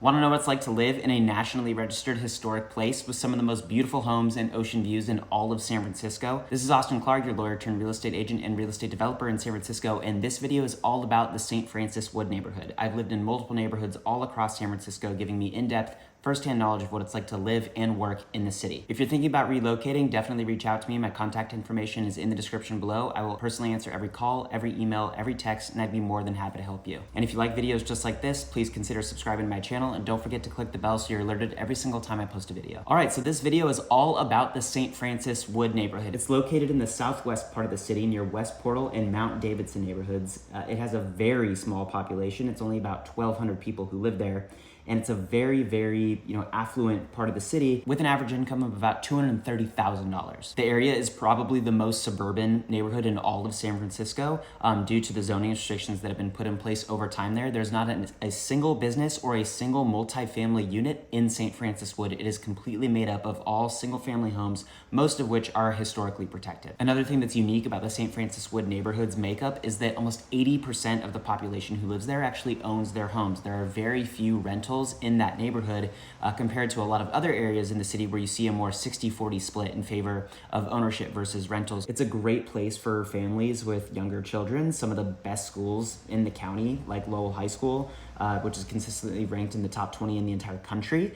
Want to know what it's like to live in a nationally registered historic place with some of the most beautiful homes and ocean views in all of San Francisco? This is Austin Clark, your lawyer turned real estate agent and real estate developer in San Francisco, and this video is all about the St. Francis Wood neighborhood. I've lived in multiple neighborhoods all across San Francisco, giving me in-depth firsthand knowledge of what it's like to live and work in the city. If you're thinking about relocating, definitely reach out to me. My contact information is in the description below. I will personally answer every call, every email, every text, and I'd be more than happy to help you. And if you like videos just like this, please consider subscribing to my channel and don't forget to click the bell so you're alerted every single time I post a video. All right, so this video is all about the St. Francis Wood neighborhood. It's located in the southwest part of the city near West Portal and Mount Davidson neighborhoods. It has a very small population. It's only about 1,200 people who live there. And it's a very, very, affluent part of the city with an average income of about $230,000. The area is probably the most suburban neighborhood in all of San Francisco due to the zoning restrictions that have been put in place over time there. There's not a single business or a single multifamily unit in St. Francis Wood. It is completely made up of all single-family homes, most of which are historically protected. Another thing that's unique about the St. Francis Wood neighborhood's makeup is that almost 80% of the population who lives there actually owns their homes. There are very few rentals in that neighborhood compared to a lot of other areas in the city where you see a more 60-40 split in favor of ownership versus rentals. It's a great place for families with younger children. Some of the best schools in the county, like Lowell High School, which is consistently ranked in the top 20 in the entire country,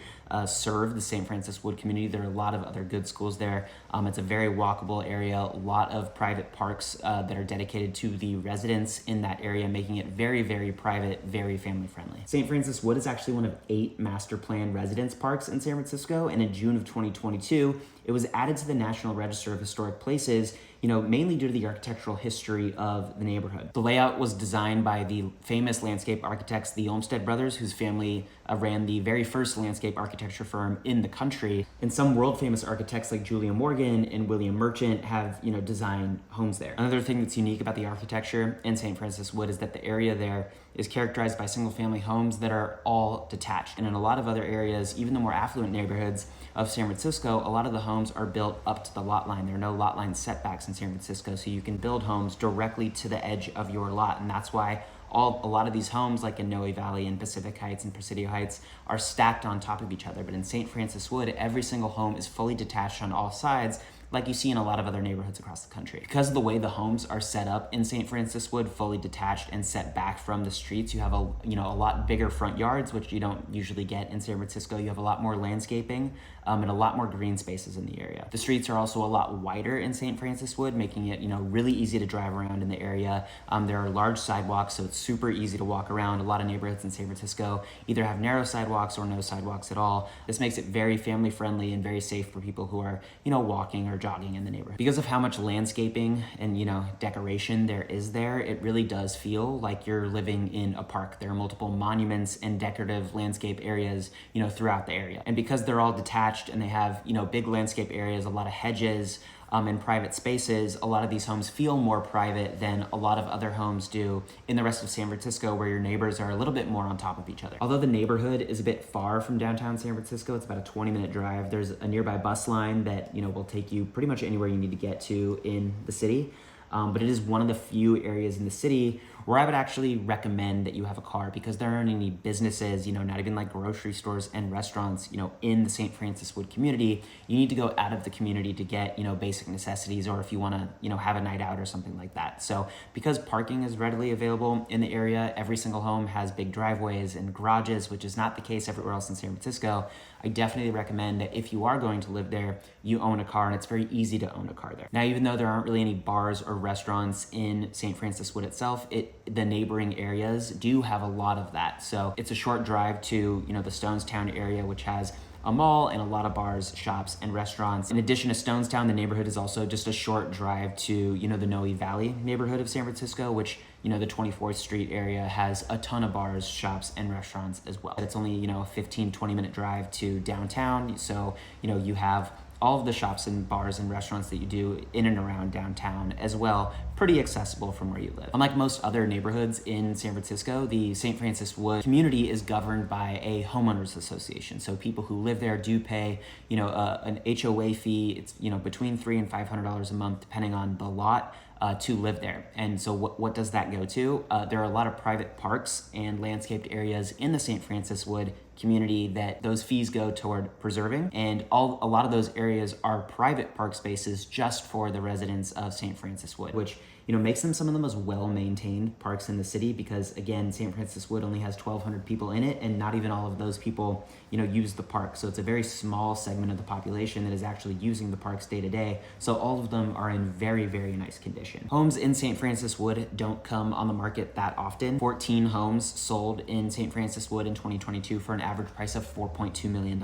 serve the St. Francis Wood community. There are a lot of other good schools there. It's a very walkable area, a lot of private parks that are dedicated to the residents in that area, making it very, very private, very family friendly. St. Francis Wood is actually one of 8 master plan residence parks in San Francisco, and in June of 2022, it was added to the National Register of Historic Places, mainly due to the architectural history of the neighborhood. The layout was designed by the famous landscape architects, the Olmsted brothers, whose family ran the very first landscape architecture firm in the country. And some world famous architects like Julia Morgan and William Merchant have, designed homes there. Another thing that's unique about the architecture in St. Francis Wood is that the area there is characterized by single family homes that are all detached. And in a lot of other areas, even the more affluent neighborhoods of San Francisco, a lot of the homes are built up to the lot line. There are no lot line setbacks in San Francisco, so you can build homes directly to the edge of your lot. And that's why a lot of these homes, like in Noe Valley and Pacific Heights and Presidio Heights, are stacked on top of each other. But in St. Francis Wood, every single home is fully detached on all sides, like you see in a lot of other neighborhoods across the country. Because of the way the homes are set up in St. Francis Wood, fully detached and set back from the streets, you have a lot bigger front yards, which you don't usually get in San Francisco. You have a lot more landscaping and a lot more green spaces in the area. The streets are also a lot wider in St. Francis Wood, making it really easy to drive around in the area. There are large sidewalks, so it's super easy to walk around. A lot of neighborhoods in San Francisco either have narrow sidewalks or no sidewalks at all. This makes it very family friendly and very safe for people who are walking or jogging in the neighborhood. Because of how much landscaping and decoration there is there, it really does feel like you're living in a park. There are multiple monuments and decorative landscape areas throughout the area. And because they're all detached and they have big landscape areas, a lot of hedges, and private spaces, a lot of these homes feel more private than a lot of other homes do in the rest of San Francisco, where your neighbors are a little bit more on top of each other. Although the neighborhood is a bit far from downtown San Francisco, it's about a 20-minute drive. There's a nearby bus line that will take you pretty much anywhere you need to get to in the city. But it is one of the few areas in the city where I would actually recommend that you have a car, because there aren't any businesses, not even like grocery stores and restaurants, in the St. Francis Wood community. You need to go out of the community to get, basic necessities, or if you want to, have a night out or something like that. So because parking is readily available in the area, every single home has big driveways and garages, which is not the case everywhere else in San Francisco. I definitely recommend that if you are going to live there, you own a car, and it's very easy to own a car there. Now, even though there aren't really any bars or restaurants in St. Francis Wood itself, the neighboring areas do have a lot of that. So it's a short drive to, the Stonestown area, which has a mall and a lot of bars, shops, and restaurants. In addition to Stonestown, the neighborhood is also just a short drive to, the Noe Valley neighborhood of San Francisco, which, the 24th Street area has a ton of bars, shops, and restaurants as well. It's only, a 15, 20-minute drive to downtown. So, you have all of the shops and bars and restaurants that you do in and around downtown as well, pretty accessible from where you live. Unlike most other neighborhoods in San Francisco, the St. Francis Wood community is governed by a homeowners association. So people who live there do pay, an HOA fee. It's, between $300 and $500 a month, depending on the lot. To live there. And so what does that go to? There are a lot of private parks and landscaped areas in the St. Francis Wood community that those fees go toward preserving. And a lot of those areas are private park spaces just for the residents of St. Francis Wood, which makes them some of the most well-maintained parks in the city, because again, St. Francis Wood only has 1,200 people in it, and not even all of those people, use the park. So it's a very small segment of the population that is actually using the parks day to day. So all of them are in very, very nice condition. Homes in St. Francis Wood don't come on the market that often. 14 homes sold in St. Francis Wood in 2022 for an average price of $4.2 million.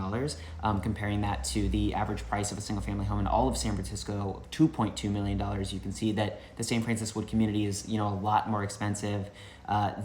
Comparing that to the average price of a single family home in all of San Francisco, $2.2 million, you can see that the St. Francis Wood community is, a lot more expensive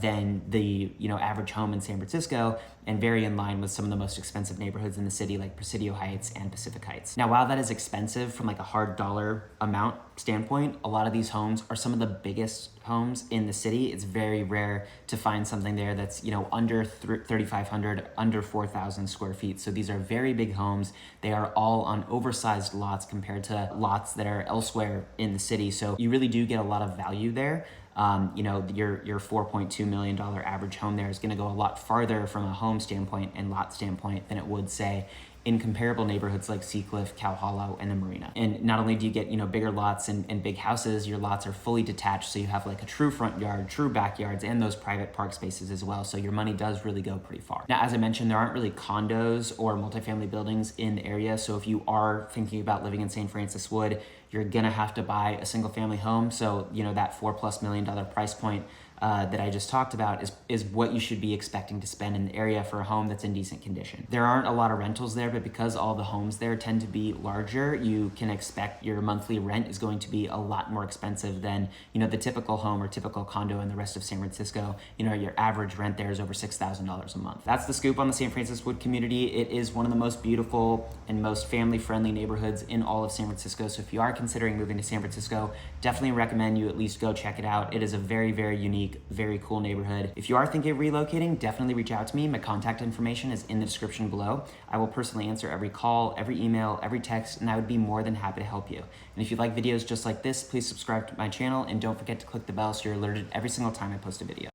than the, average home in San Francisco, and very in line with some of the most expensive neighborhoods in the city, like Presidio Heights and Pacific Heights. Now, while that is expensive from like a hard dollar amount standpoint, a lot of these homes are some of the biggest homes in the city. It's very rare to find something there that's, under 3,500, under 4,000 square feet. So these are very big homes. They are all on oversized lots compared to lots that are elsewhere in the city. So you really do get a lot of value there. Your $4.2 million average home there is going to go a lot farther from a home standpoint and lot standpoint than it would, say, in comparable neighborhoods like Seacliff, Cow Hollow, and the Marina. And not only do you get, bigger lots and big houses, your lots are fully detached, so you have like a true front yard, true backyards, and those private park spaces as well. So your money does really go pretty far. Now, as I mentioned, there aren't really condos or multifamily buildings in the area. So if you are thinking about living in St. Francis Wood, you're gonna have to buy a single family home. So, that $4+ million price point that I just talked about is what you should be expecting to spend in the area for a home that's in decent condition. There aren't a lot of rentals there, but because all the homes there tend to be larger, you can expect your monthly rent is going to be a lot more expensive than, the typical home or typical condo in the rest of San Francisco. Your average rent there is over $6,000 a month. That's the scoop on the St. Francis Wood community. It is one of the most beautiful and most family-friendly neighborhoods in all of San Francisco. So if you are considering moving to San Francisco, definitely recommend you at least go check it out. It is a very, very unique, very cool neighborhood. If you are thinking of relocating, definitely reach out to me. My contact information is in the description below. I will personally answer every call, every email, every text, and I would be more than happy to help you. And if you like videos just like this, please subscribe to my channel, and don't forget to click the bell so you're alerted every single time I post a video.